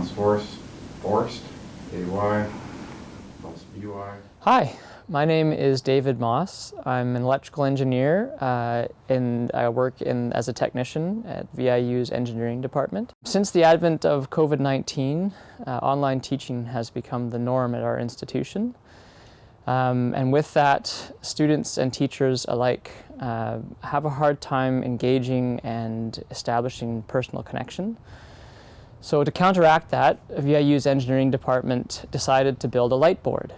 Hans Forst, AY plus BY. Hi, my name is David Moss. I'm an electrical engineer and I work as a technician at VIU's engineering department. Since the advent of COVID-19, online teaching has become the norm at our institution. And with that, students and teachers alike have a hard time engaging and establishing personal connection. So to counteract that, VIU's engineering department decided to build a Lightboard.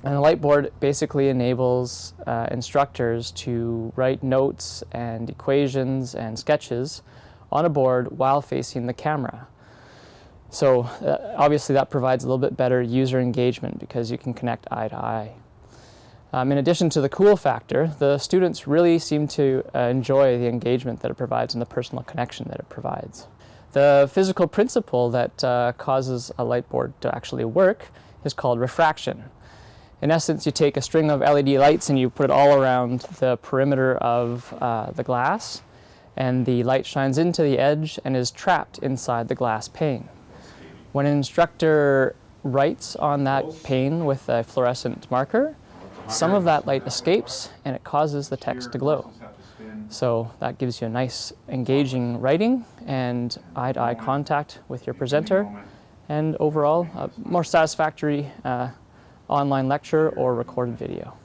And the Lightboard basically enables instructors to write notes and equations and sketches on a board while facing the camera. So obviously that provides a little bit better user engagement because you can connect eye to eye. In addition to the cool factor, the students really seem to enjoy the engagement that it provides and the personal connection that it provides. The physical principle that causes a Lightboard to actually work is called refraction. In essence, you take a string of LED lights and you put it all around the perimeter of the glass, and the light shines into the edge and is trapped inside the glass pane. When an instructor writes on that pane with a fluorescent marker, some of that light escapes and it causes the text to glow. So that gives you a nice engaging writing and eye-to-eye contact with your presenter, and overall a more satisfactory online lecture or recorded video.